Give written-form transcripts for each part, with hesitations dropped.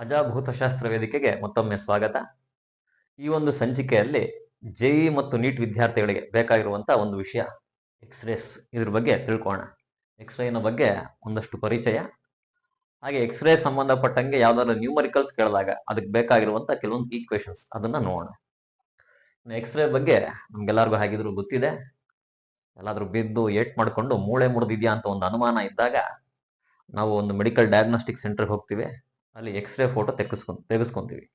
ಪ್ರಜಾಭೂತಶಾಸ್ತ್ರ ವೇದಿಕೆಗೆ ಮತ್ತೊಮ್ಮೆ ಸ್ವಾಗತ. ಈ ಒಂದು ಸಂಚಿಕೆಯಲ್ಲಿ ಜೆಇ ಮತ್ತು ನೀಟ್ ವಿದ್ಯಾರ್ಥಿಗಳಿಗೆ ಬೇಕಾಗಿರುವಂತಹ ಒಂದು ವಿಷಯ ಎಕ್ಸ್ರೇಸ್. ಇದ್ರ ಬಗ್ಗೆ ತಿಳ್ಕೊಳ್ಳೋಣ. ಎಕ್ಸ್ರೇನ ಬಗ್ಗೆ ಒಂದಷ್ಟು ಪರಿಚಯ, ಹಾಗೆ ಎಕ್ಸ್ರೇ ಸಂಬಂಧಪಟ್ಟಂಗೆ ಯಾವ್ದಾದ್ರು ನ್ಯೂಮರಿಕಲ್ಸ್ ಕೇಳಿದಾಗ ಅದಕ್ಕೆ ಬೇಕಾಗಿರುವಂತಹ ಕೆಲವೊಂದು ಈಕ್ವೇಶನ್ಸ್ ಅದನ್ನ ನೋಡೋಣ. ಎಕ್ಸ್ರೇ ಬಗ್ಗೆ ನಮ್ಗೆಲ್ಲರಿಗೂ ಹಾಗಿದ್ರು ಗೊತ್ತಿದೆ. ಎಲ್ಲಾದ್ರೂ ಬಿದ್ದು ಏಟ್ ಮಾಡ್ಕೊಂಡು ಮೂಳೆ ಮುರಿದಿದ್ಯಾ ಅಂತ ಒಂದು ಅನುಮಾನ ಇದ್ದಾಗ ನಾವು ಒಂದು ಮೆಡಿಕಲ್ ಡಯಾಗ್ನೋಸ್ಟಿಕ್ ಸೆಂಟರ್ಗೆ ಹೋಗ್ತೀವಿ. ಅಲ್ಲಿ ಎಕ್ಸ್ರೇ ಫೋಟೋ ತೆಗೆಸ್ಕೊಂತೀವಿ.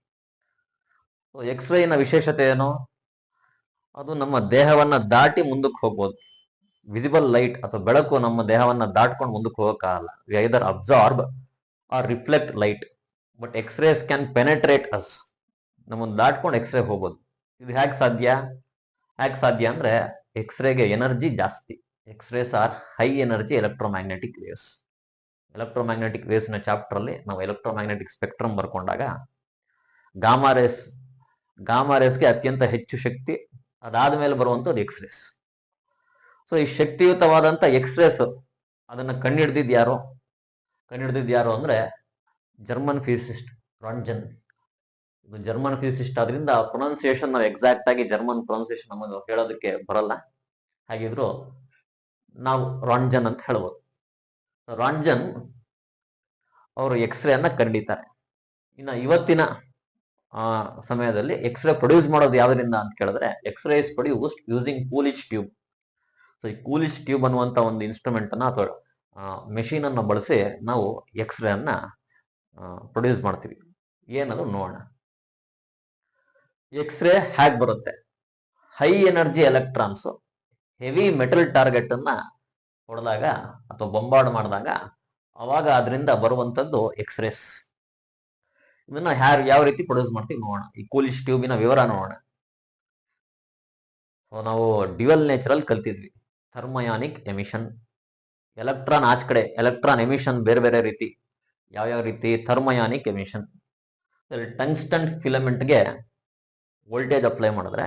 ಎಕ್ಸ್ರೇನ ವಿಶೇಷತೆ ಏನು? ಅದು ನಮ್ಮ ದೇಹವನ್ನ ದಾಟಿ ಮುಂದಕ್ಕೆ ಹೋಗ್ಬೋದು. ವಿಸಿಬಲ್ ಲೈಟ್ ಅಥವಾ ಬೆಳಕು ನಮ್ಮ ದೇಹವನ್ನ ದಾಟ್ಕೊಂಡು ಮುಂದಕ್ಕೆ ಹೋಗಕ್ಕಾಗಲ್ಲ. We either absorb or reflect light, but X-rays can penetrate us. ನಮ್ಮನ್ನು ದಾಟ್ಕೊಂಡು ಎಕ್ಸ್ರೇ ಹೋಗ್ಬೋದು. ಇದು ಹೇಗೆ ಸಾಧ್ಯ ಅಂದ್ರೆ ಎಕ್ಸ್ರೇಗೆ ಎನರ್ಜಿ ಜಾಸ್ತಿ. X-rays are high energy electromagnetic waves. Electromagnetic waves ನ ಚಾಪ್ಟರ್ ಅಲ್ಲಿ ನಾವು ಎಲೆಕ್ಟ್ರೋಮ್ಯಾಗ್ನೆಟಿಕ್ ಸ್ಪೆಕ್ಟ್ರಮ್ ಬರ್ಕೊಂಡಾಗ ಗಾಮಾ ರೇಸ್ಗೆ ಅತ್ಯಂತ ಹೆಚ್ಚು ಶಕ್ತಿ, ಅದಾದ್ಮೇಲೆ ಬರುವಂತದ್ದು ಎಕ್ಸ್ರೇಸ್. ಸೊ ಈ ಶಕ್ತಿಯುತವಾದಂತ ಎಕ್ಸ್ರೇಸ್ ಅದನ್ನ ಕಂಡುಹಿಡಿದಿದ್ದು ಯಾರು ಅಂದ್ರೆ ಜರ್ಮನ್ ಫಿಸಿಸಿಸ್ಟ್ ರಾಂಟ್ಜನ್. ಇದು ಜರ್ಮನ್ ಫಿಸಿಸಿಸ್ಟ್ ಆದ್ರಿಂದ ಪ್ರೊನೌನ್ಸಿಯೇಷನ್ ನಾವು ಎಕ್ಸಾಕ್ಟ್ ಆಗಿ ಜರ್ಮನ್ ಪ್ರೊನೌನ್ಸಿಯೇಷನ್ ನಮಗೆ ಹೇಳೋದಕ್ಕೆ ಬರಲ್ಲ. ಹಾಗಿದ್ರು ನಾವು ರಾಂಟ್ಜನ್ ಅಂತ ಹೇಳ್ಬೋದು. ರಾಂಟ್ಜನ್ ಅವರು ಎಕ್ಸ್ರೇನ ಕಂಡಿದ್ದಾರೆ. ಇನ್ನು ಇವತ್ತಿನ ಸಮಯದಲ್ಲಿ ಎಕ್ಸ್ರೇ ಪ್ರೊಡ್ಯೂಸ್ ಮಾಡೋದು ಯಾವ್ದರಿಂದ ಅಂತ ಕೇಳಿದ್ರೆ X-ray is produced using Coolidge tube. So ಈ ಕೂಲಿಶ್ ಟ್ಯೂಬ್ ಅನ್ನುವಂತ ಒಂದು ಇನ್ಸ್ಟ್ರೂಮೆಂಟ್ ಅನ್ನ ಅಥವಾ ಮೆಷಿನ್ ಅನ್ನ ಬಳಸಿ ನಾವು ಎಕ್ಸ್ರೇ ಅನ್ನ ಪ್ರೊಡ್ಯೂಸ್ ಮಾಡ್ತೀವಿ. ಏನದು ನೋಡೋಣ. ಎಕ್ಸ್ರೇ ಹೇಗೆ ಬರುತ್ತೆ? High energy electrons heavy metal target ಅನ್ನ ಹೊಡೆದಾಗ ಅಥವಾ ಬೊಂಬಾರ್ಡ್ ಮಾಡಿದಾಗ ಅವಾಗ ಅದರಿಂದ ಬರುವಂತದ್ದು ಎಕ್ಸ್ರೇಸ್. ಇದನ್ನ ಯಾವ ರೀತಿ ಪ್ರೊಡ್ಯೂಸ್ ಮಾಡ್ತೀವಿ ನೋಡೋಣ. ಈ ಕೂಲಿಶ್ ಟ್ಯೂಬಿನ ವಿವರ ನೋಡೋಣ. ಸೊ ನಾವು ಡ್ಯುಯಲ್ ನೇಚರಲ್ ಕಲ್ತಿದ್ವಿ. ಥರ್ಮಯಾನಿಕ್ ಎಮಿಷನ್, ಎಲೆಕ್ಟ್ರಾನ್ ಆಚ ಕಡೆ ಎಲೆಕ್ಟ್ರಾನ್ ಎಮಿಷನ್ ಬೇರೆ ಬೇರೆ ರೀತಿ. ಯಾವ್ಯಾವ ರೀತಿ? ಥರ್ಮಯಾನಿಕ್ ಎಮಿಷನ್. ಟಂಗ್ಸ್ಟನ್ ಫಿಲಮೆಂಟ್ಗೆ ವೋಲ್ಟೇಜ್ ಅಪ್ಲೈ ಮಾಡಿದ್ರೆ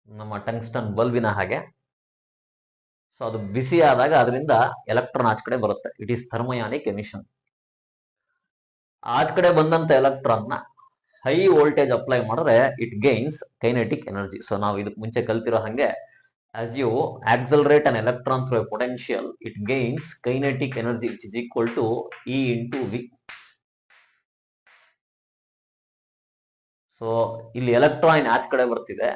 ನಮ್ಮ ಟಂಗ್ಸ್ಟನ್ ಬಲ್ಬಿನ ಹಾಗೆ, ಸೊ ಅದು ಬಿಸಿ ಆದಾಗ ಅದರಿಂದ ಎಲೆಕ್ಟ್ರಾನ್ ಆಚ ಕಡೆ ಬರುತ್ತೆ. It is thermionic emission. ಆಚ ಕಡೆ ಬಂದಂತ ಎಲೆಕ್ಟ್ರಾನ್ ನ ಹೈ ವೋಲ್ಟೇಜ್ ಅಪ್ಲೈ ಮಾಡಿದ್ರೆ it gains kinetic energy. So ನಾವು ಇದಕ್ಕೆ ಮುಂಚೆ ಕಲ್ತಿರೋ ಹಂಗೆ as you accelerate an electron through a potential, it gains kinetic energy which is equal to E into V. So ಇಲ್ಲಿ ಎಲೆಕ್ಟ್ರಾನ್ ಆಚ ಕಡೆ ಬರ್ತಿದೆ.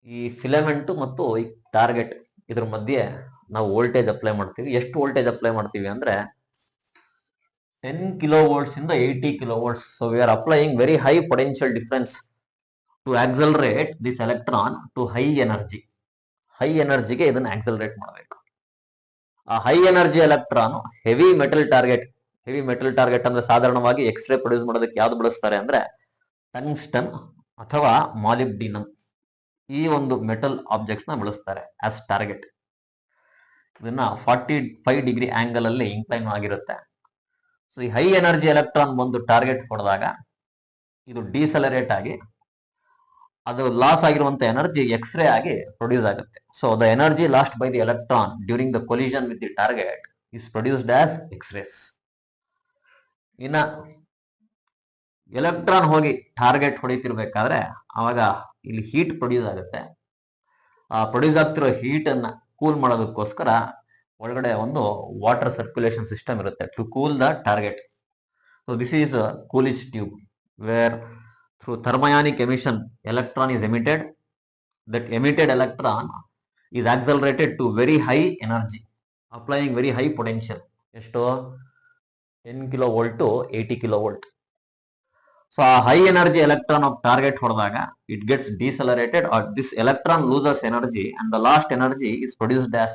ಈ ಫಿಲಮೆಂಟ್ ಮತ್ತು ಈ ಟಾರ್ಗೆಟ್ ಇದ್ರ ಮಧ್ಯೆ ನಾವು ವೋಲ್ಟೇಜ್ ಅಪ್ಲೈ ಮಾಡ್ತೀವಿ. ಎಷ್ಟು ವೋಲ್ಟೇಜ್ ಅಪ್ಲೈ ಮಾಡ್ತೀವಿ ಅಂದ್ರೆ 10 kilovolts ಇಂದ 80 kilovolts. So we are applying very high potential difference to accelerate this electron to high energy. High ಎನರ್ಜಿಗೆ ಇದನ್ನ ಆಕ್ಸಲರೇಟ್ ಮಾಡಬೇಕು. ಆ high energy electron heavy metal target ಅಂದ್ರೆ ಸಾಧಾರಣವಾಗಿ ಎಕ್ಸ್ರೇ ಪ್ರೊಡ್ಯೂಸ್ ಮಾಡೋದಕ್ಕೆ ಯಾವ್ದು ಬಳಸ್ತಾರೆ ಅಂದ್ರೆ ಟಂಗ್ಸ್ಟನ್ ಅಥವಾ ಮಾಲಿಬ್ಡಿನಮ್. ಈ ಒಂದು ಮೆಟಲ್ ಆಬ್ಜೆಕ್ಟ್ ನ ಬಳಸ್ತಾರೆ ಆಸ್ ಟಾರ್ಗೆಟ್. ಇದನ್ನ 45 ಡಿಗ್ರಿ ಆಂಗಲ್ ಅಲ್ಲಿ ಇನ್ಕ್ಲೈನ್ ಆಗಿರುತ್ತೆ. ಸೊ ಈ ಹೈ ಎನರ್ಜಿ ಎಲೆಕ್ಟ್ರಾನ್ ಬಂದು ಟಾರ್ಗೆಟ್ ಹೊಡೆದಾಗ ಇದು ಡಿಸೆಲರೇಟ್ ಆಗಿ ಅದು ಲಾಸ್ ಆಗಿರುವಂತ ಎನರ್ಜಿ ಎಕ್ಸ್ರೇ ಆಗಿ ಪ್ರೊಡ್ಯೂಸ್ ಆಗುತ್ತೆ. So the energy last by the electron during the collision with the target is produced as X-rays. ಇನ್ನ ಎಲೆಕ್ಟ್ರಾನ್ ಹೋಗಿ ಟಾರ್ಗೆಟ್ ಹೊಡಿತಿರ್ಬೇಕಾದ್ರೆ ಅವಾಗ ಇಲ್ಲಿ ಹೀಟ್ ಪ್ರೊಡ್ಯೂಸ್ ಆಗುತ್ತೆ. ಆ ಪ್ರೊಡ್ಯೂಸ್ ಆಗ್ತಿರೋ ಹೀಟ್ ಅನ್ನ ಕೂಲ್ ಮಾಡೋದಕ್ಕೋಸ್ಕರ ಒಳಗಡೆ ಒಂದು ವಾಟರ್ ಸರ್ಕ್ಯುಲೇಷನ್ ಸಿಸ್ಟಮ್ ಇರುತ್ತೆ to cool the target. So this is Coolidge tube where through thermionic emission electron is emitted. That emitted electron is accelerated to very high energy, applying very high potential. ಎಷ್ಟು? 10 kilovolt to 80 kilovolt. So a high energy electron of target ಹೊಡೆದಾಗ it gets decelerated or this electron loses energy and the last energy is produced as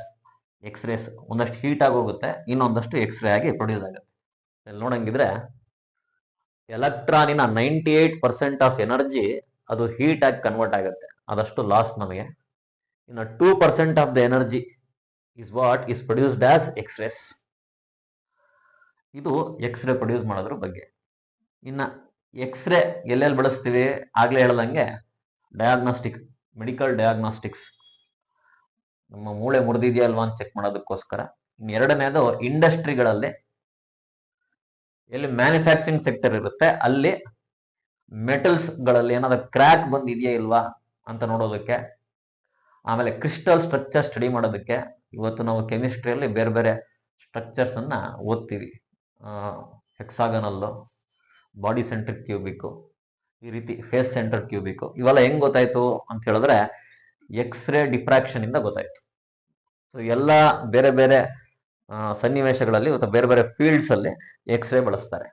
X-rays. ಒಂದಷ್ಟು heat ಆಗಿ ಹೋಗುತ್ತೆ, ಇನ್ನೊಂದಷ್ಟು x ray ಆಗಿ produce ಆಗುತ್ತೆ. ನೋಡಂಗಿದ್ರೆ ಎಲೆಕ್ಟ್ರಾನಿನ 98% of energy ಅದು heat ಆಗಿ convert ಆಗುತ್ತೆ, ಅದಷ್ಟು ಲಾಸ್ ನಮಗೆ. ಇನ್ನು 2% of the energy is what is produced as X-rays. ಇದು ಎಕ್ಸ್ರೇ ಪ್ರೊಡ್ಯೂಸ್ ಮಾಡೋದ್ರ ಬಗ್ಗೆ. ಇನ್ನ ಎಕ್ಸ್ರೇ ಎಲ್ಲೆಲ್ಲಿ ಬಳಸ್ತೀವಿ? ಆಗ್ಲೇ ಹೇಳ್ದಂಗೆ ಮೆಡಿಕಲ್ ಡಯಾಗ್ನಾಸ್ಟಿಕ್ಸ್, ನಮ್ಮ ಮೂಳೆ ಮುರಿದಿದೆಯಾ ಅಲ್ವಾ ಅಂತ ಚೆಕ್ ಮಾಡೋದಕ್ಕೋಸ್ಕರ. ಇನ್ನು ಎರಡನೇದು ಇಂಡಸ್ಟ್ರಿಗಳಲ್ಲಿ ಎಲ್ಲಿ ಮ್ಯಾನುಫ್ಯಾಕ್ಚರಿಂಗ್ ಸೆಕ್ಟರ್ ಇರುತ್ತೆ ಅಲ್ಲಿ ಮೆಟಲ್ಸ್ ಗಳಲ್ಲಿ ಏನಾದ್ರು ಕ್ರ್ಯಾಕ್ ಬಂದಿದೆಯಾ ಇಲ್ವಾ ಅಂತ ನೋಡೋದಕ್ಕೆ, ಆಮೇಲೆ ಕ್ರಿಸ್ಟಲ್ ಸ್ಟ್ರಕ್ಚರ್ ಸ್ಟಡಿ ಮಾಡೋದಕ್ಕೆ. ಇವತ್ತು ನಾವು ಕೆಮಿಸ್ಟ್ರಿಯಲ್ಲಿ ಬೇರೆ ಬೇರೆ ಸ್ಟ್ರಕ್ಚರ್ಸ್ ಅನ್ನ ಓದ್ತೀವಿ. ಹೆಕ್ಸಾಗನಲ್ಲು, ಬಾಡಿ ಸೆಂಟ್ರಿಕ್ ಕ್ಯೂಬಿಕ್, ಈ ರೀತಿ ಫೇಸ್ ಸೆಂಟರ್ ಕ್ಯೂಬಿಕ್. ಇವೆಲ್ಲ ಹೆಂಗ್ ಗೊತ್ತಾಯ್ತು ಅಂತ ಹೇಳಿದ್ರೆ ಎಕ್ಸ್ರೇ ಡಿಫ್ರಾಕ್ಷನ್ ಇಂದ ಗೊತ್ತಾಯ್ತು. ಸೊ ಎಲ್ಲ ಬೇರೆ ಬೇರೆ ಸನ್ನಿವೇಶಗಳಲ್ಲಿ ಅಥವಾ ಬೇರೆ ಬೇರೆ ಫೀಲ್ಡ್ಸ್ ಅಲ್ಲಿ ಎಕ್ಸ್ರೇ ಬಳಸ್ತಾರೆ.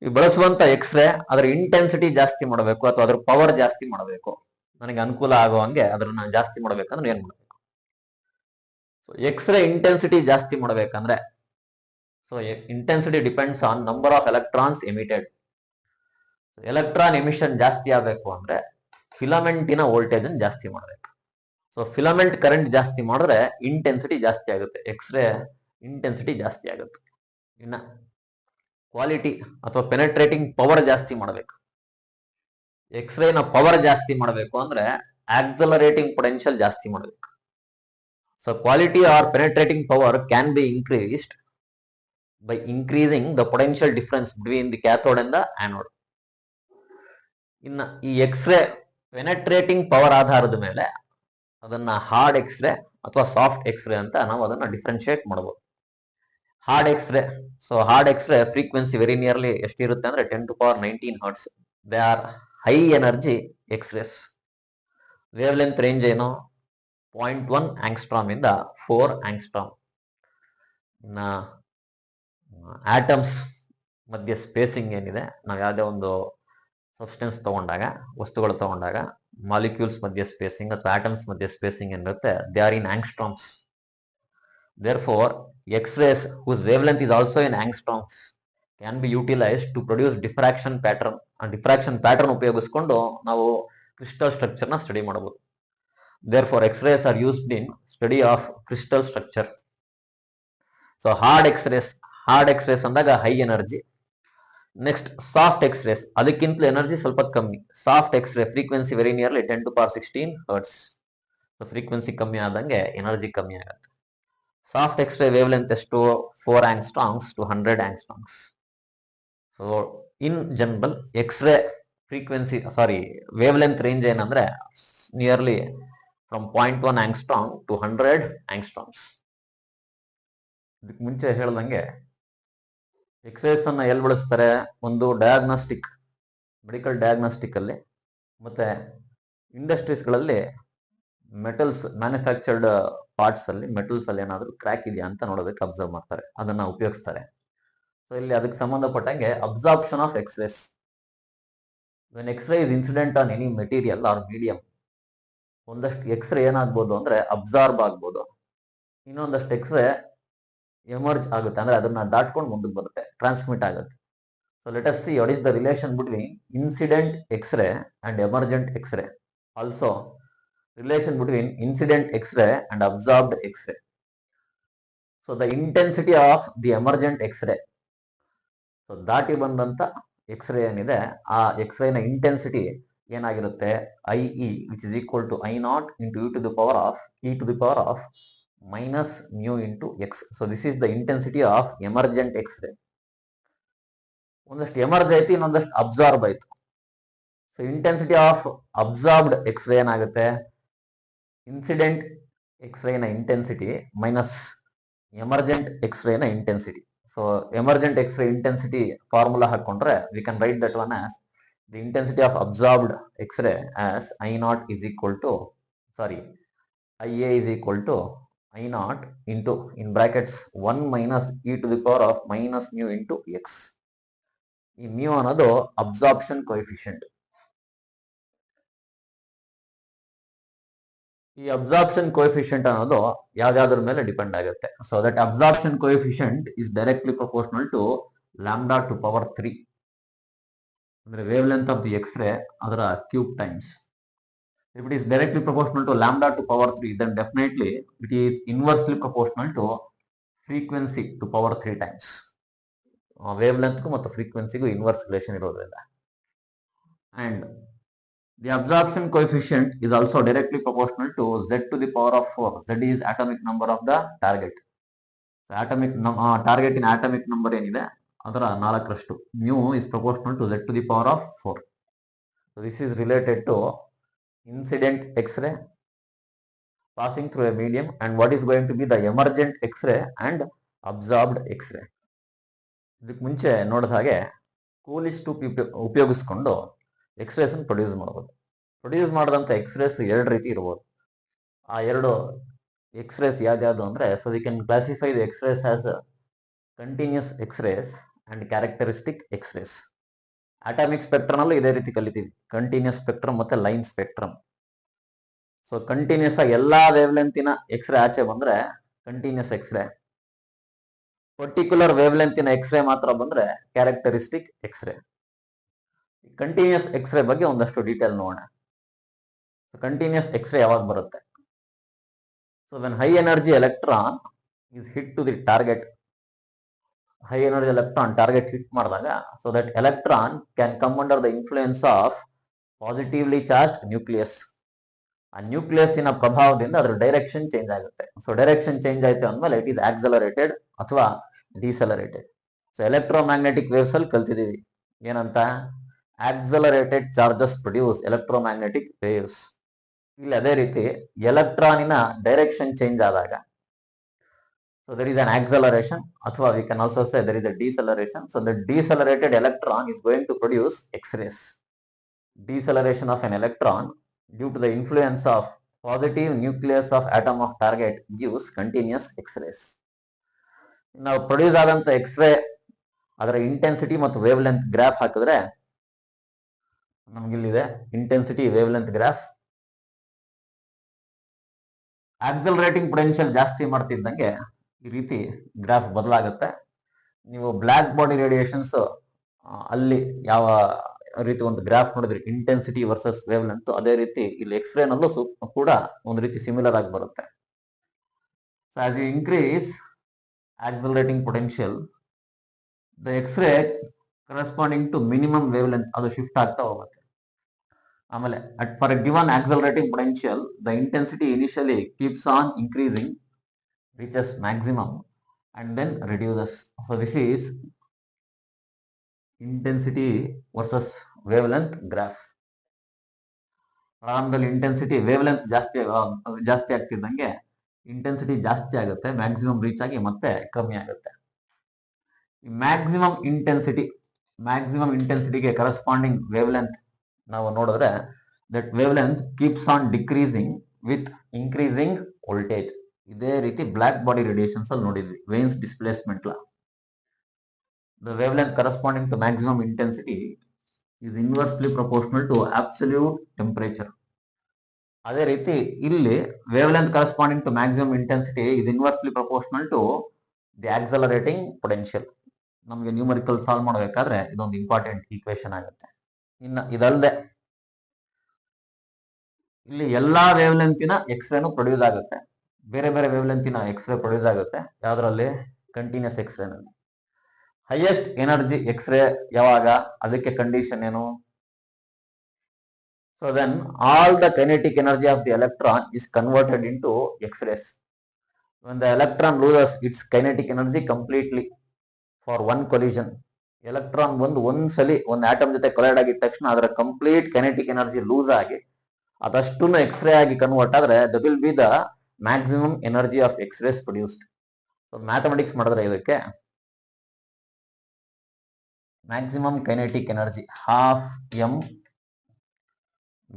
ಈ ಬಳಸುವಂತ ಎಕ್ಸ್ರೇ ಅದರ ಇಂಟೆನ್ಸಿಟಿ ಜಾಸ್ತಿ ಮಾಡಬೇಕು ಅಥವಾ ಅದ್ರ ಪವರ್ ಜಾಸ್ತಿ ಮಾಡಬೇಕು, ನನಗೆ ಅನುಕೂಲ ಆಗೋ ಹಂಗೆ ಅದನ್ನ ಜಾಸ್ತಿ ಮಾಡ್ಬೇಕಂದ್ರೆ ಏನ್ ಮಾಡಬೇಕು? ಸೊ ಎಕ್ಸ್ರೇ ಇಂಟೆನ್ಸಿಟಿ ಜಾಸ್ತಿ ಮಾಡ್ಬೇಕಂದ್ರೆ, so intensity depends on number of electrons emitted. Electron emission ಜಾಸ್ತಿ ಆಗಬೇಕು ಅಂದ್ರೆ ಫಿಲಮೆಂಟಿನ ವೋಲ್ಟೇಜ್ ಅನ್ನು ಜಾಸ್ತಿ ಮಾಡಬೇಕು. ಸೊ ಫಿಲಮೆಂಟ್ ಕರೆಂಟ್ ಜಾಸ್ತಿ ಮಾಡಿದ್ರೆ ಇಂಟೆನ್ಸಿಟಿ ಜಾಸ್ತಿ ಆಗುತ್ತೆ, ಎಕ್ಸ್ರೇ ಇಂಟೆನ್ಸಿಟಿ ಜಾಸ್ತಿ ಆಗುತ್ತೆ. ಇನ್ನ ಕ್ವಾಲಿಟಿ ಅಥವಾ ಪೆನೆಟ್ರೇಟಿಂಗ್ ಪವರ್ ಜಾಸ್ತಿ ಮಾಡಬೇಕು. ಎಕ್ಸ್ರೇನ ಪವರ್ ಜಾಸ್ತಿ ಮಾಡಬೇಕು ಅಂದ್ರೆ ಆಕ್ಸಲರೇಟಿಂಗ್ ಪೊಟೆನ್ಷಿಯಲ್ ಜಾಸ್ತಿ ಮಾಡಬೇಕು. So quality or penetrating power can be increased by increasing the potential difference between the cathode and the anode. ಇನ್ನು ಈ ಎಕ್ಸ್ರೇ ಪೆನೆಟ್ರೇಟಿಂಗ್ ಪವರ್ ಆಧಾರದ ಮೇಲೆ ಅದನ್ನ ಹಾರ್ಡ್ ಎಕ್ಸ್ರೇ ಅಥವಾ ಸಾಫ್ಟ್ ಎಕ್ಸ್ರೇ ಅಂತ ನಾವು ಅದನ್ನ ಡಿಫ್ರೆನ್ಶಿಯೇಟ್ ಮಾಡಬಹುದು. Hard X-ray, so hard X-ray frequency very nearly ಎಷ್ಟಿರುತ್ತೆ ಅಂದ್ರೆ 10⁻19 hertz. They are high energy X-rays. Wavelength range ಏನು 0.1 ಆಂಗ್ಸ್ಟ್ರಾಮ್ ಇಂದ 4 ಆಂಗ್ಸ್ಟ್ರಾಮ್. ಇನ್ನ ಆಟಮ್ಸ್ ಮಧ್ಯೆ ಸ್ಪೇಸಿಂಗ್ ಏನಿದೆ, ನಾವು ಯಾವುದೇ ಒಂದು ಸಬ್ಸ್ಟೆನ್ಸ್ ತಗೊಂಡಾಗ, ವಸ್ತುಗಳು ತಗೊಂಡಾಗ ಮಾಲಿಕ್ಯೂಲ್ಸ್ ಮಧ್ಯೆ ಸ್ಪೇಸಿಂಗ್ ಅಥವಾ ಆಟಮ್ಸ್ ಮಧ್ಯೆ ಸ್ಪೇಸಿಂಗ್ ಏನಿರುತ್ತೆ, they are in angstroms. Therefore X-rays whose wavelength is also in angstroms can be utilized to produce diffraction pattern. ಆ ಡಿಫ್ರಾಕ್ಷನ್ ಪ್ಯಾಟರ್ನ್ ಉಪಯೋಗಿಸ್ಕೊಂಡು ನಾವು ಕ್ರಿಸ್ಟಲ್ ಸ್ಟ್ರಕ್ಚರ್ನ ಸ್ಟಡಿ ಮಾಡಬಹುದು. Therefore X-rays are used in study of crystal structure. So hard X-rays ಅಂದಾಗ high energy. Next soft X-rays, ಅದಕ್ಕಿಂತಲೂ energy ಸ್ವಲ್ಪ ಕಮ್ಮಿ. Soft X-ray frequency very nearly 10⁻16 hertz. So frequency ಕಮ್ಮಿ ಆದಂಗೆ ಎನರ್ಜಿ ಕಮ್ಮಿ ಆಗುತ್ತೆ. ಸಾಫ್ಟ್ ಎಕ್ಸ್ರೇ ವೇವ್ ಲೆಂತ್ ಎಷ್ಟು 4 angstroms to 100 angstroms. So in general X-ray frequency wavelength range ಏನಂದ್ರೆ nearly from 0.1 angstrom to 100 angstroms. ಇದಕ್ಕೆ ಮುಂಚೆ ಹೇಳ್ದಂಗೆ ಎಕ್ಸ್ರೇಸ್ ಅನ್ನ ಎಲ್ಲಿ ಬಳಸ್ತಾರೆ? ಒಂದು ಡಯಾಗ್ನಾಸ್ಟಿಕ್, ಮೆಡಿಕಲ್ ಡಯಾಗ್ನಾಸ್ಟಿಕ್ ಅಲ್ಲಿ, ಮತ್ತೆ ಇಂಡಸ್ಟ್ರೀಸ್ಗಳಲ್ಲಿ ಮೆಟಲ್ಸ್ ಮ್ಯಾನುಫ್ಯಾಕ್ಚರ್ಡ್ ಪಾರ್ಟ್ಸ್ ಅಲ್ಲಿ ಮೆಟಲ್ಸ್ ಅಲ್ಲಿ ಏನಾದರೂ ಕ್ರ್ಯಾಕ್ ಇದೆಯಾ ಅಂತ ನೋಡೋದಕ್ಕೆ ಅಬ್ಸರ್ವ್ ಮಾಡ್ತಾರೆ, ಅದನ್ನ ಉಪಯೋಗಿಸ್ತಾರೆ. ಸೊ ಇಲ್ಲಿ ಅದಕ್ಕೆ ಸಂಬಂಧಪಟ್ಟಂಗೆ absorption of X rays. When X ray is incident on any material or medium, ಒಂದಷ್ಟು ಎಕ್ಸ್ರೇ ಏನಾಗ್ಬೋದು ಅಂದ್ರೆ ಅಬ್ಸಾರ್ಬ್ ಆಗ್ಬೋದು, ಇನ್ನೊಂದಷ್ಟು ಎಕ್ಸ್ರೇ ಎಮರ್ಜ್ ಆಗುತ್ತೆ, ಅಂದ್ರೆ ಅದನ್ನ ದಾಟ್ಕೊಂಡು ಮುಂದಕ್ಕೆ ಬರುತ್ತೆ, ಟ್ರಾನ್ಸ್ಮಿಟ್ ಆಗುತ್ತೆ. So let us see what is the relation between incident X ray and emergent X ray. Also relation between incident X ray and absorbed X ray. So the intensity of the emergent X ray, so ದಾಟಿ ಬಂದಂತ X ray ಏನಿದೆ ಆ ಎಕ್ಸ್ರೇನ intensity ಏನಾಗಿರುತ್ತೆ? IE which is equal to I0 into e to the power of minus mu into x. So this is the intensity of emergent X-ray. ಒಂದಷ್ಟು emerge ಆಯ್ತು, ಇನ್ನೊಂದಷ್ಟು absorb ಆಯ್ತು. So intensity of absorbed X-ray ಏನಾಗುತ್ತೆ? Incident ಎಕ್ಸ್ರೇನ intensity minus emergent ಎಕ್ಸ್ರೇನ intensity. So emergent X-ray intensity formula ಹಾಕೊಂಡ್ರೆ we can write that one as the intensity of absorbed X-ray as I0 is equal to IA is equal to I0 into in brackets 1 minus e to the power of minus mu into x. ಈ mu ಅನ್ನೋದು absorption coefficient. ಈ absorption coefficient ಅನ್ನೋದು ಯಾವ್ದಾದ್ರ ಮೇಲೆ depend ಆಗುತ್ತೆ. So that absorption coefficient is directly proportional to lambda to power 3, ಅಂದ್ರೆ wavelength of the X-ray ಅದರ cube times. If it is directly proportional to lambda to power 3, then definitely it is inversely proportional to frequency to power 3 times. Wavelength ಮತ್ತು frequency ಗೂ inverse relation ಇರೋದ್ರಿಂದ. And the absorption coefficient is also directly proportional to z to the power of 4. Z is atomic number of the target. So target in atomic number ಏನಿದೆ ಅದರ 4ರಷ್ಟು. mu is proportional to z to the power of 4. So this is related to incident X-ray passing through a medium and what is going to be the emergent X-ray and absorbed X-ray. ಇದಕ್ಕೆ ಮುಂಚೆ ನೋಡಿದ ಹಾಗೆ Coolidge tube ಉಪಯೋಗಿಸ್ಕೊಂಡು X-rays produce ಮಾಡಬಹುದು. Produce ಮಾಡಿದಂಥ X-rays 2 ರೀತಿ ಇರ್ಬೋದು. ಆ 2 ಎಕ್ಸ್ರೇಸ್ ಯಾವ್ದು ಅಂದ್ರೆ, so we can classify the X-rays as continuous X-rays and characteristic X-rays. Atomic spectrum ಅಲ್ಲೂ ಇದೇ ರೀತಿ ಕಲಿತೀವಿ, ಕಂಟಿನ್ಯೂಸ್ ಸ್ಪೆಕ್ಟ್ರಮ್ ಮತ್ತೆ ಲೈನ್ ಸ್ಪೆಕ್ಟ್ರಮ್. ಸೊ ಕಂಟಿನ್ಯೂಸ್ ಆಗಿ ಎಲ್ಲಾ ವೇವ್ ಲೆಂತಿನ ಎಕ್ಸ್ರೇ ಆಚೆ ಬಂದ್ರೆ ಕಂಟಿನ್ಯೂಸ್ ಎಕ್ಸ್ರೇ, ಪರ್ಟಿಕ್ಯುಲರ್ ವೇವ್ ಲೆಂತಿನ ಎಕ್ಸ್ರೇ ಮಾತ್ರ ಬಂದ್ರೆ ಕ್ಯಾರೆಕ್ಟರಿಸ್ಟಿಕ್ ಎಕ್ಸ್ರೇ. ಕಂಟಿನ್ಯೂಸ್ ಎಕ್ಸ್ರೇ ಬಗ್ಗೆ ಒಂದಷ್ಟು ಡೀಟೇಲ್ ನೋಡೋಣ. ಕಂಟಿನ್ಯೂಸ್ ಎಕ್ಸ್ರೇ ಯಾವಾಗ ಬರುತ್ತೆ? So when high energy electron is hit to the target, high energy electron target hit ಮಾಡಿದಾಗ, so that electron can come under the influence of positively charged nucleus. ಆ ನ್ಯೂಕ್ಲಿಯಸ್ಸಿನ ಪ್ರಭಾವದಿಂದ ಅದರ ಡೈರೆಕ್ಷನ್ ಚೇಂಜ್ ಆಗುತ್ತೆ. So direction change ಆಯ್ತು ಅಂದ್ಮೇಲೆ it is accelerated ಅಥವಾ ಡಿಸಲರೇಟೆಡ್. So electromagnetic waves ಅಲ್ಲಿ ಕಲ್ತಿದೀವಿ ಏನಂತ, accelerated charges produce electromagnetic waves. ಇಲ್ಲಿ ಅದೇ ರೀತಿ ಎಲೆಕ್ಟ್ರಾನಿನ ಡೈರೆಕ್ಷನ್ ಚೇಂಜ್ ಆದಾಗ, so there is an acceleration, ಅಥವಾ we can also say there is a deceleration. So the decelerated electron is going to produce X-rays. Deceleration of an electron due to the influence of positive nucleus of atom of target gives continuous X-rays. ನಾವು produce ಆದಂತ x ray ಅದರ intensity ಮತ್ತು wave length graph ಹಾಕಿದ್ರೆ ನಮ್ಗಿಲ್ಲಿದೆ intensity wavelength graph. Accelerating potential ಜಾಸ್ತಿ ಮಾಡ್ತಿದ್ದಂಗೆ ಈ ರೀತಿ ಗ್ರಾಫ್ ಬದಲಾಗುತ್ತೆ. ನೀವು ಬ್ಲ್ಯಾಕ್ ಬಾಡಿ ರೇಡಿಯೇಷನ್ಸ್ ಅಲ್ಲಿ ಯಾವ ರೀತಿ ಒಂದು ಗ್ರಾಫ್ ನೋಡಿದ್ರಿ, ಇಂಟೆನ್ಸಿಟಿ ವರ್ಸಸ್ ವೇವ್ ಲೆಂತ್, ಅದೇ ರೀತಿ ಇಲ್ಲಿ ಎಕ್ಸ್ರೇ ನಲ್ಲೂ ಕೂಡ ಒಂದು ರೀತಿ ಸಿಮಿಲರ್ ಆಗಿ ಬರುತ್ತೆ. So as you increase accelerating potential, the X-ray corresponding to minimum wavelength ಅದು ಶಿಫ್ಟ್ ಆಗ್ತಾ ಹೋಗುತ್ತೆ. ಆಮೇಲೆ for a given accelerating potential the intensity initially keeps on increasing, reaches maximum and then reduces. So this is intensity versus wavelength graph. ಪ್ರಾರಂಭದಲ್ಲಿ intensity wave length ಜಾಸ್ತಿ ಆಗ್ತಿದ್ದಂಗೆ intensity ಜಾಸ್ತಿ ಆಗುತ್ತೆ, maximum reach ಆಗಿ ಮತ್ತೆ ಕಮ್ಮಿ ಆಗುತ್ತೆ. ಮ್ಯಾಕ್ಸಿಮಮ್ ಇಂಟೆನ್ಸಿಟಿಗೆ ಕರೆಸ್ಪಾಂಡಿಂಗ್ ವೇವ್ ಲೆಂತ್ ನಾವು ನೋಡಿದ್ರೆ that wavelength keeps on decreasing with increasing voltage. ಇದೇ ರೀತಿ ಬ್ಲ್ಯಾಕ್ ಬಾಡಿ ರೇಡಿಯೇಷನ್ಸ್ ಅಲ್ಲಿ ನೋಡಿದ್ವಿ, Wien's displacement law. The wavelength corresponding to maximum intensity is inversely proportional to absolute temperature. ಅದೇ ರೀತಿ ಇಲ್ಲಿ wavelength corresponding to maximum intensity is inversely proportional to the accelerating potential. ನಮಗೆ numerical solve ಮಾಡಬೇಕಾದ್ರೆ ಇದೊಂದು important equation ಆಗುತ್ತೆ. ಇನ್ನು ಇದಲ್ಲದೆ ಇಲ್ಲಿ ಎಲ್ಲಾ ವೇವ್ ಲೆಂತಿನ ಎಕ್ಸ್ರೇನು ಪ್ರೊಡ್ಯೂಸ್ ಆಗುತ್ತೆ, ಬೇರೆ ಬೇರೆ ವೇವ್ ಲೆಂತಿನ ಎಕ್ಸ್ರೇ ಪ್ರೊಡ್ಯೂಸ್ ಆಗುತ್ತೆ. ಯಾವ್ದ್ರಲ್ಲಿ? ಕಂಟಿನ್ಯೂಸ್ ಎಕ್ಸ್ರೇನಲ್ಲಿ. ಹೈಯೆಸ್ಟ್ ಎನರ್ಜಿ ಎಕ್ಸ್ರೇ ಯಾವಾಗ? ಅದಕ್ಕೆ ಕಂಡೀಷನ್ ಏನು? So then all the kinetic energy of the electron is converted into X rays. when the electron loses its kinetic energy completely for one collision, electron ಒಂದ್ಸಲಿ ಒಂದು atom ಜೊತೆ collide ಆಗಿದ ತಕ್ಷಣ ಅದರ complete kinetic energy loose ಆಗಿ ಅದಷ್ಟು x ray ಆಗಿ convert ಆದ್ರೆ that will be the maximum energy of X-rays produced. So mathematics ಮಾಡಿದ್ರೆ ಇದಕ್ಕೆ maximum kinetic energy half m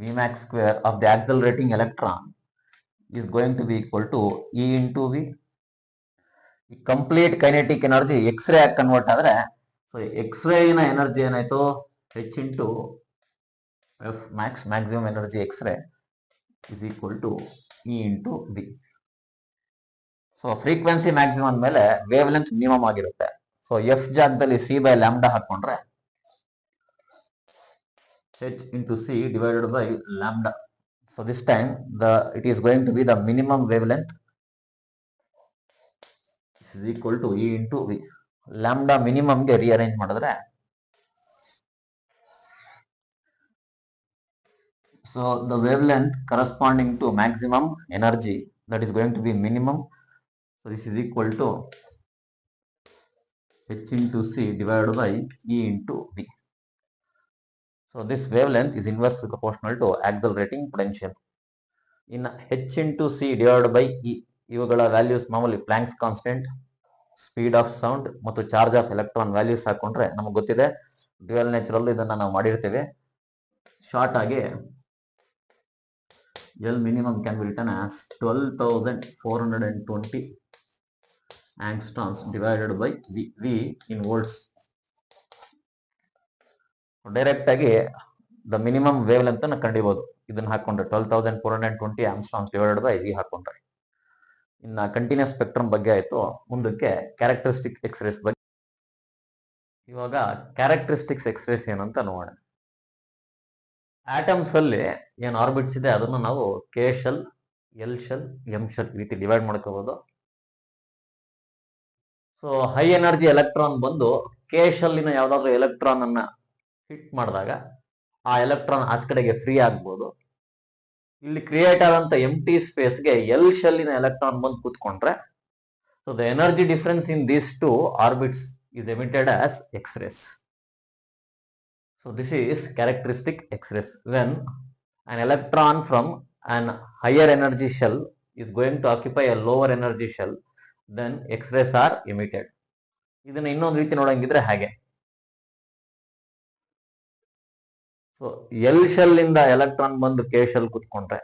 Vmax square of the accelerating electron is going to be equal to E into V. Complete kinetic energy X ray ಆಗಿ convert ಆದ್ರೆ, so ಎಕ್ಸ್ರೇನ energy ಏನಾಯ್ತು? H into F max, maximum energy X ray is equal to E into V. So frequency maximum ಮೇಲೆ wavelength minimum ಆಗಿರುತ್ತೆ. So F ಜಾಗದಲ್ಲಿ C by lambda ಹಾಕೊಂಡ್ರೆ h into c divided by lambda. So this time it is going to be the minimum wavelength. This is equal to E into V. Lambda minimum ಗೆ rearrange ಮಾಡಿದ್ರೆ, so the wavelength corresponding to maximum energy, that is going to be minimum. So this is equal to H into C divided by E into V. So this wavelength is inversely proportional to accelerating potential. In H into C divided by E, ಇವುಗಳ values ಮಾಮೂಲಿ planks constant, speed of sound ಮತ್ತು charge of electron values ಹಾಕೊಂಡ್ರೆ ನಮಗೆ ಗೊತ್ತಿದೆ. Dual ನೇಚರಲ್ಲೂ ಇದನ್ನ ನಾವು ಮಾಡಿರ್ತೇವೆ. Short ಆಗಿ L minimum can be written as 12,420 angstroms divided by V in volts. Direct ಆಗಿ ದ ಮಿನಿಮಮ್ ವೇವ್ ಲೆಂತ್ ಅನ್ನು ಕಂಡಿಬಹುದು ಇದನ್ನ ಹಾಕೊಂಡ್ರೆ 12,420 ಆಂಗ್ಸ್ಟ್ರಾಮ್ಸ್ ಡಿವೈಡೆಡ್ ಬೈ V ಹಾಕೊಂಡ್ರೆ. ಇನ್ನ ಕಂಟಿನ್ಯೂಸ್ ಸ್ಪೆಕ್ಟ್ರಮ್ ಬಗ್ಗೆ ಆಯ್ತು. ಮುಂದಕ್ಕೆ ಕ್ಯಾರೆಕ್ಟರಿಸ್ಟಿಕ್ ಎಕ್ಸ್ರೇಸ್ ಬಗ್ಗೆ. ಇವಾಗ ಕ್ಯಾರೆಕ್ಟರಿಸ್ಟಿಕ್ಸ್ ಎಕ್ಸ್ರೇಸ್ ಏನಂತ ನೋಡೋಣ. ಆಟಮ್ಸ್ ಅಲ್ಲಿ ಏನ್ ಆರ್ಬಿಟ್ಸ್ ಇದೆ ಅದನ್ನು ನಾವು K shell, L shell, M shell ಈ ರೀತಿ ಡಿವೈಡ್ ಮಾಡ್ಕೋಬಹುದು. ಸೊ ಹೈ ಎನರ್ಜಿ ಎಲೆಕ್ಟ್ರಾನ್ ಬಂದು ಕೆ ಶೆಲ್ಲಿನ ಯಾವ್ದಾದ್ರು ಎಲೆಕ್ಟ್ರಾನ್ ಅನ್ನ ಹಿಟ್ ಮಾಡಿದಾಗ ಆ ಎಲೆಕ್ಟ್ರಾನ್ ಆಚ ಕಡೆಗೆ ಫ್ರೀ ಆಗ್ಬೋದು. ಇಲ್ಲಿ ಕ್ರಿಯೇಟ್ ಆದಂತ ಎಂಟಿ ಸ್ಪೇಸ್ಗೆ ಎಲ್ ಶೆಲ್ಲಿನ ಎಲೆಕ್ಟ್ರಾನ್ ಬಂದು ಕೂತ್ಕೊಂಡ್ರೆ so the energy difference in these two orbits is emitted as X-rays. So this is characteristic X-rays. When an electron from an higher energy shell is going to occupy a lower energy shell, then X-rays are emitted. ಇದನ್ನ ಇನ್ನೊಂದು ರೀತಿ ನೋಡಂಗಿದ್ರೆ ಹಾಗೆ. So L shell ಇಂದ electron ಬಂದು K shell ಕೂತ್ಕೊಂಡ್ರೆ,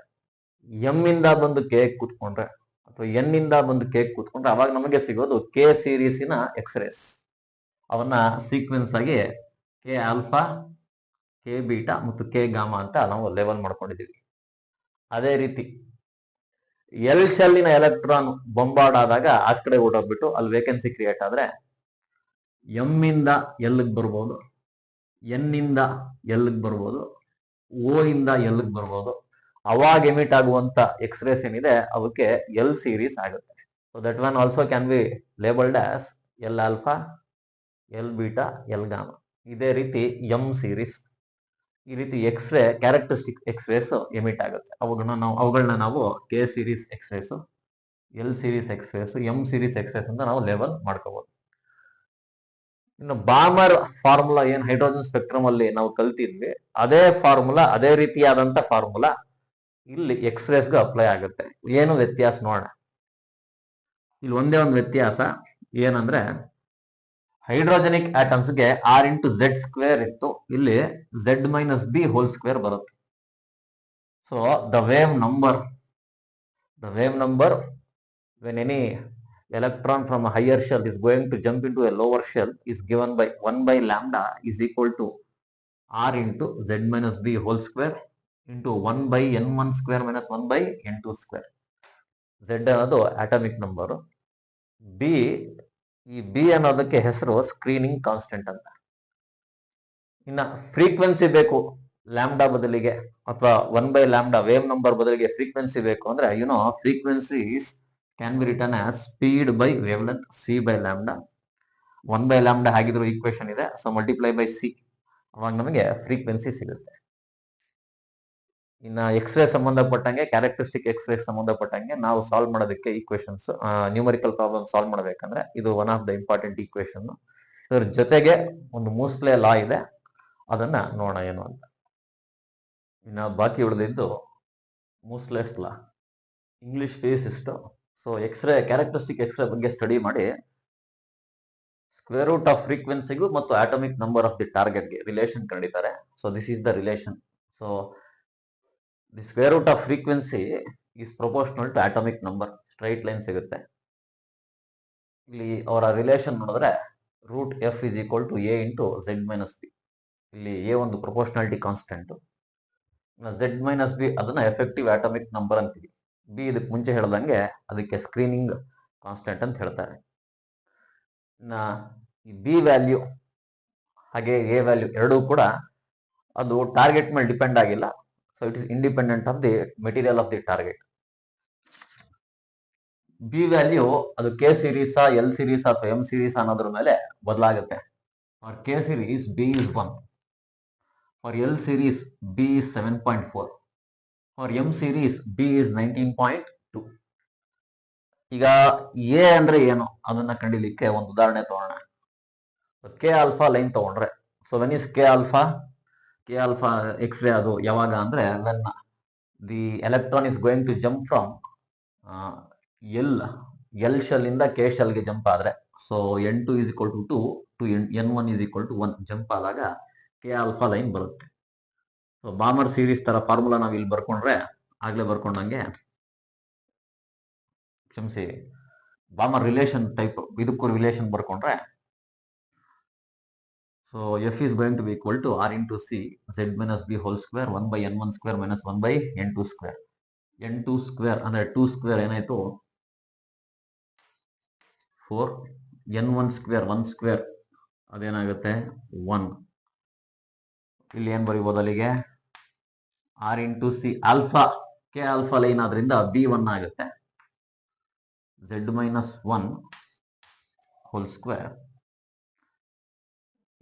M ಇಂದ ಬಂದು K ಕೂತ್ಕೊಂಡ್ರೆ ಅಥವಾ ಎನ್ ಇಂದ ಬಂದು ಕೆ ಕೂತ್ಕೊಂಡ್ರೆ ಅವಾಗ ನಮಗೆ ಸಿಗೋದು ಕೆ ಸೀರೀಸಿನ ಎಕ್ಸ್ರೇಸ್. ಅವನ್ನ ಸೀಕ್ವೆನ್ಸ್ ಆಗಿ ಕೆ ಆಲ್ಫಾ, ಕೆ ಬೀಟಾ ಮತ್ತು ಕೆ ಗಾಮಾ ಅಂತ ನಾವು ಲೆವೆಲ್ ಮಾಡ್ಕೊಂಡಿದ್ದೀವಿ. ಅದೇ ರೀತಿ ಎಲ್ ಶೆಲ್ಲಿನ ಎಲೆಕ್ಟ್ರಾನ್ ಬೊಂಬಾರ್ಡ್ ಆದಾಗ ಆಚ ಕಡೆ ಓಡೋಗ್ಬಿಟ್ಟು ಅಲ್ಲಿ ವೇಕೆನ್ಸಿ ಕ್ರಿಯೇಟ್ ಆದ್ರೆ ಎಂ ಇಂದ ಎಲ್ ಬರ್ಬೋದು, ಎನ್ ಇಂದ ಎಲ್ ಬರ್ಬೋದು, ಓ ಇಂದ ಎಲ್ ಬರ್ಬೋದು. ಅವಾಗ ಎಮಿಟ್ ಆಗುವಂತ ಎಕ್ಸ್ರೇಸ್ ಏನಿದೆ ಅವಕ್ಕೆ ಎಲ್ ಸೀರೀಸ್ ಆಗುತ್ತೆ. So that one also can be labelled as L alpha, L beta, L gamma. ಇದೇ ರೀತಿ ಎಂ ಸೀರೀಸ್. ಈ ರೀತಿ ಎಕ್ಸ್ರೇ ಕ್ಯಾರೆಕ್ಟರಿಸ್ಟಿಕ್ ಎಕ್ಸ್ರೇಸ್ ಎಮಿಟ್ ಆಗುತ್ತೆ. ಅವುಗಳನ್ನ ನಾವು K series X-rays, L series X-rays, M series X-rays ಅಂತ ನಾವು ಲೇಬಲ್ ಮಾಡ್ಕೋಬಹುದು. ಇನ್ನು ಬಾಮರ್ ಫಾರ್ಮುಲಾ ಏನ್ ಹೈಡ್ರೋಜನ್ ಸ್ಪೆಕ್ಟ್ರಮ್ ಅಲ್ಲಿ ನಾವು ಕಲ್ತಿದ್ವಿ ಅದೇ ಫಾರ್ಮುಲಾ, ಅದೇ ರೀತಿಯಾದಂತ ಫಾರ್ಮುಲಾ ಇಲ್ಲಿ ಎಕ್ಸ್ರೇಸ್ಗೂ ಅಪ್ಲೈ ಆಗುತ್ತೆ. ಏನು ವ್ಯತ್ಯಾಸ ನೋಡೋಣ. ಇಲ್ಲಿ ಒಂದೇ ಒಂದು ವ್ಯತ್ಯಾಸ ಏನಂದ್ರೆ ಹೈಡ್ರೋಜನಿಕ್ ಆಟಮ್ಸ್ಗೆ ಆರ್ ಇಂಟು ಝೆಡ್ ಸ್ಕ್ವೇರ್ ಇತ್ತು, ಇಲ್ಲಿ Z minus B whole square ಬರುತ್ತೆ. So the wave number when any electron from a higher shell is going to jump into a lower shell is given by 1 by lambda is equal to r into z minus b whole square into 1 by n1 square minus 1 by n2 square. Z ಅನ್ನೋದು atomic number, ಈ B ಅನ್ನೋದಕ್ಕೆ ಹೆಸರು screening constant ಅಂತ. ಇನ್ನ frequency ಬೇಕು lambda ಬದಲಿಗೆ ಅಥವಾ 1 by lambda wave number ಬದಲಿಗೆ ಫ್ರೀಕ್ವೆನ್ಸಿ ಬೇಕು ಅಂದ್ರೆ frequency can be written as speed by wavelength c by lambda. 1 by lambda ಹಾಗಿದ್ರು equation ಇದೆ, ಸೊ ಮಲ್ಟಿಪ್ಲೈ ಬೈ ಸಿ, ಅವಾಗ ನಮಗೆ ಫ್ರೀಕ್ವೆನ್ಸಿ ಸಿಗುತ್ತೆ. ಇನ್ನು ಎಕ್ಸ್ರೇ ಸಂಬಂಧಪಟ್ಟಂಗೆ ಕ್ಯಾರೆಕ್ಟರಿಸ್ಟಿಕ್ ಎಕ್ಸ್ರೇ ಸಂಬಂಧಪಟ್ಟಂಗೆ ನಾವು ಸಾಲ್ವ್ ಮಾಡೋದಕ್ಕೆ ಈಕ್ವೇಶನ್ಸ್, ನ್ಯೂಮರಿಕಲ್ ಪ್ರಾಬ್ಲಮ್ ಸಾಲ್ವ್ ಮಾಡಬೇಕಂದ್ರೆ ಇದು one of the important equation. ಇದ್ರ ಜೊತೆಗೆ ಒಂದು ಮೂಸ್ಲೆ ಲಾ ಇದೆ, ಅದನ್ನ ನೋಡೋಣ ಏನು ಅಂತ. ಇನ್ನು ಬಾಕಿ ಉಳಿದಿದ್ದು Moseley's law, English physicist. So X-ray characteristic X-ray ಬಗ್ಗೆ ಸ್ಟಡಿ ಮಾಡಿ ಸ್ಕ್ವೇರ್ ರೂಟ್ ಆಫ್ ಫ್ರೀಕ್ವೆನ್ಸಿಗೂ ಮತ್ತು ಆಟಮಿಕ್ ನಂಬರ್ ಆಫ್ ದಿ ಟಾರ್ಗೆಟ್ಗೆ ರಿಲೇಷನ್ ಕಂಡಿದ್ದಾರೆ. So this is the relation. So the square root of frequency is proportional to atomic number, straight line ಸಿಗುತ್ತೆ. ಇಲ್ಲಿ ಅವರ relation ನೋಡಿದ್ರೆ root F is equal to A into Z minus B. ಇಲ್ಲಿ A ಒಂದು proportionality constant, Z minus B ಅದನ್ನ effective atomic number ಅಂತೀವಿ. B ಇದಕ್ಕೆ ಮುಂಚೆ ಹೇಳ್ದಂಗೆ ಅದಕ್ಕೆ ಸ್ಕ್ರೀನಿಂಗ್ ಕಾನ್ಸ್ಟೆಂಟ್ ಅಂತ ಹೇಳ್ತಾರೆ. ಈ ಬಿ ವ್ಯಾಲ್ಯೂ ಹಾಗೆ ಎ ವ್ಯಾಲ್ಯೂ ಎರಡೂ ಕೂಡ ಅದು ಟಾರ್ಗೆಟ್ ಮೇಲೆ ಡಿಪೆಂಡ್ ಆಗಿಲ್ಲ. So it is independent of the material of the target. B value ಅದು ಕೆ ಸೀರೀಸ್, ಎಲ್ ಸೀರೀಸ್ ಅಥವಾ ಎಂ ಸೀರೀಸ್ ಅನ್ನೋದ್ರ ಮೇಲೆ ಬದಲಾಗುತ್ತೆ. For K series B is 1, for L series B is 7.4, for M series B is 19.2. ಈಗ A ಅಂದ್ರೆ ಏನು ಅದನ್ನ ಕಂಡಿಲಿಕ್ಕೆ ಒಂದು ಉದಾಹರಣೆ ತಗೋಣ. ಕೆ ಆಲ್ಫಾ ಲೈನ್ ತಗೊಂಡ್ರೆ, so when is K alpha X ray ಅದು ಯಾವಾಗ ಅಂದ್ರೆ when the electron is going to jump from L shell ಇಂದ ಕೆ ಶೆಲ್ಗೆ ಜಂಪ್ ಆದ್ರೆ, ಸೊ N2 is equal to 2 to N1 is equal to 1 jump ಆದಾಗ K alpha line ಬರುತ್ತೆ. So Balmer series ತರ ಫಾರ್ಮುಲಾ ನಾವು ಇಲ್ಲಿ ಬರ್ಕೊಂಡ್ರೆ, ಆಗ್ಲೇ ಬರ್ಕೊಂಡಂಗೆ, ಕ್ಷಮಿಸಿ, ಬಾಮರ್ ರಿಲೇಷನ್ ಟೈಪ್ ಇದಕ್ಕೂ ರಿಲೇಷನ್ ಬರ್ಕೊಂಡ್ರೆ, so F is going to be equal to R into C Z minus B whole square 1 by N1 square minus 1 by N2 square. N2 square ಅಂದ್ರೆ 2 ಸ್ಕ್ವೇರ್ ಏನಾಯ್ತು 4, N1 ಸ್ಕ್ವೇರ್ 1 ಸ್ಕ್ವೇರ್ ಅದೇನಾಗುತ್ತೆ 1. ಇಲ್ಲಿ ಏನ್ ಬರೀಬಹುದು ಅಲ್ಲಿಗೆ R into C alpha, K alpha line ಆದ್ರಿಂದ B1 ಆಗುತ್ತೆ, Z minus 1 whole square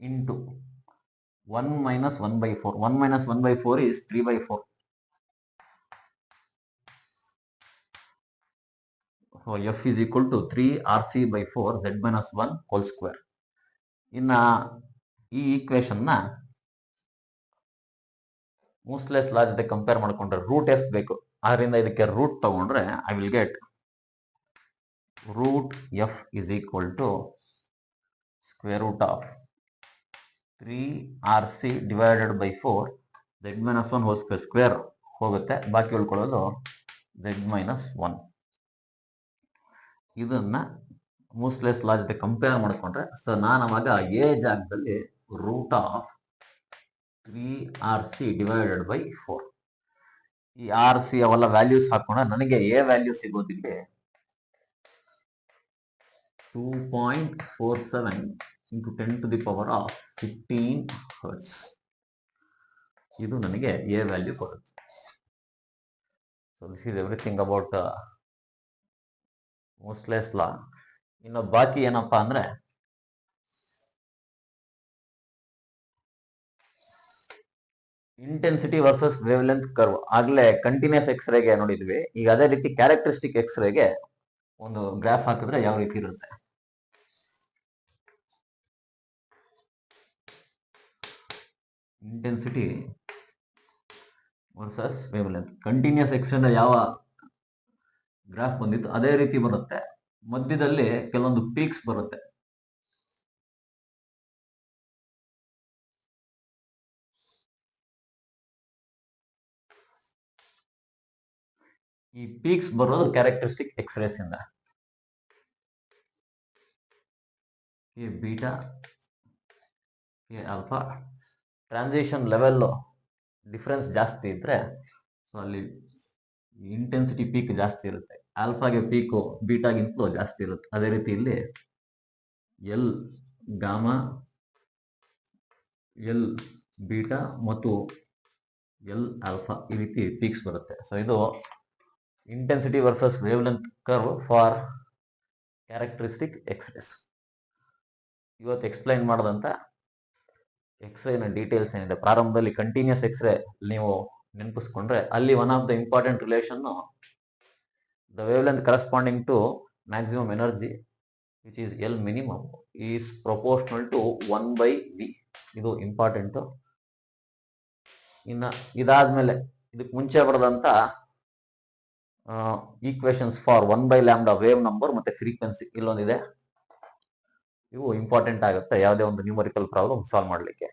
into 1 minus 1 by 4. 1 minus 1 by 4 is 3 by 4. So F is equal to 3 RC by 4 Z minus 1 whole square. ಇನ್ನ ಈ equation ನ ಮೂಸ್ಲೆಸ್ ಲಾ ಜೊತೆ compare ಮಾಡ್ಕೊಂಡ್ರೆ root ಎಷ್ಟು ಬೇಕು, ಅದರಿಂದ ಇದಕ್ಕೆ ರೂಟ್ ತಗೊಂಡ್ರೆ I will get root F is equal to square root of 3RC divided by 4 Z minus 1 whole square. Square ಹೋಗುತ್ತೆ, ಬಾಕಿ ಉಳ್ಕೊಳ್ಳೋದು Z minus 1. ಇದನ್ನ ಮೂಸ್ಲೆಸ್ ಲಾ ಜೊತೆ ಕಂಪೇರ್ ಮಾಡ್ಕೊಂಡ್ರೆ, ಸೊ ನಾನು ಅವಾಗ ಎ ಜಾಗದಲ್ಲಿ root of 3RC divided by 4, ಈ ಆರ್ ಸಿ ಅವೆಲ್ಲ ವ್ಯಾಲ್ಯೂಸ್ ಹಾಕೊಂಡ್ರೆ ನನಗೆ ಎ ವ್ಯಾಲ್ಯೂ ಸಿಗೋದಿಲ್ಲ 2.47 into 10 to the power of 15 hertz. ಇದು ನನಗೆ ಎ ವ್ಯಾಲ್ಯೂ ಕೊಡುತ್ತೆ. So this is everything about Moseley's law. ಇನ್ನು ಬಾಕಿ ಏನಪ್ಪಾ ಅಂದ್ರೆ, intensity versus wavelength curve ಆಗ್ಲೇ ಕಂಟಿನ್ಯೂಸ್ ಎಕ್ಸ್ರೇಗೆ ನೋಡಿದ್ವಿ. ಈಗ ಅದೇ ರೀತಿ ಕ್ಯಾರೆಕ್ಟರಿಸ್ಟಿಕ್ ಎಕ್ಸ್ರೇಗೆ ಒಂದು ಗ್ರಾಫ್ ಹಾಕಿದ್ರೆ ಯಾವ ರೀತಿ ಇರುತ್ತೆ. Intensity versus wavelength, continuous X ray ಯಾವ ಗ್ರಾಫ್ ಬಂದಿತ್ತು ಅದೇ ರೀತಿ ಬರುತ್ತೆ. ಮಧ್ಯದಲ್ಲಿ ಕೆಲವೊಂದು ಪೀಕ್ಸ್ ಬರುತ್ತೆ. ಈ ಪೀಕ್ಸ್ ಬರೋದು ಕ್ಯಾರೆಕ್ಟರಿಸ್ಟಿಕ್ ಎಕ್ಸ್ರೇಸ್ ಇಂದ. A beta, A alpha, transition level difference ಜಾಸ್ತಿ ಇದ್ರೆ ಸೊ ಅಲ್ಲಿ ಇಂಟೆನ್ಸಿಟಿ ಪೀಕ್ ಜಾಸ್ತಿ ಇರುತ್ತೆ. ಆಲ್ಫಾಗೆ ಪೀಕು ಬೀಟಾಗಿಂತಲೂ ಜಾಸ್ತಿ ಇರುತ್ತೆ. ಅದೇ ರೀತಿ ಇಲ್ಲಿ ಎಲ್ ಗಾಮಾ, ಎಲ್ ಬೀಟಾ ಮತ್ತು ಎಲ್ ಆಲ್ಫಾ ಈ ರೀತಿ ಪೀಕ್ಸ್ ಬರುತ್ತೆ. ಸೊ ಇದು intensity versus wavelength curve for characteristic X-rays. ಇವತ್ತು ಎಕ್ಸ್ಪ್ಲೈನ್ ಮಾಡಿದಂತ ಎಕ್ಸ್ರೇನ ಡೀಟೇಲ್ಸ್ ಏನಿದೆ, ಪ್ರಾರಂಭದಲ್ಲಿ ಕಂಟಿನ್ಯೂಸ್ ಎಕ್ಸ್ರೇ ನೀವು ನೆನಪಿಸ್ಕೊಂಡ್ರೆ ಅಲ್ಲಿ one of the important relation the wavelength corresponding to maximum energy which is L minimum is proportional to 1/v. ಇದು important. ಇನ್ನ ಇದಾದ್ಮೇಲೆ ಇದಕ್ಕೆ ಮುಂಚೆ ಬರೆದಂತ ಈಕ್ವೇಶನ್ಸ್ ಫಾರ್ 1/λ ವೇವ್ ನಂಬರ್ ಮತ್ತೆ ಫ್ರೀಕ್ವೆನ್ಸಿ ಇಲ್ಲೊಂದಿದೆ. ಇವು ಇಂಪಾರ್ಟೆಂಟ್ ಆಗುತ್ತೆ ಯಾವುದೇ ಒಂದು ನ್ಯೂಮರಿಕಲ್ ಪ್ರಾಬ್ಲಮ್ ಸಾಲ್ವ್ ಮಾಡಲಿಕ್ಕೆ.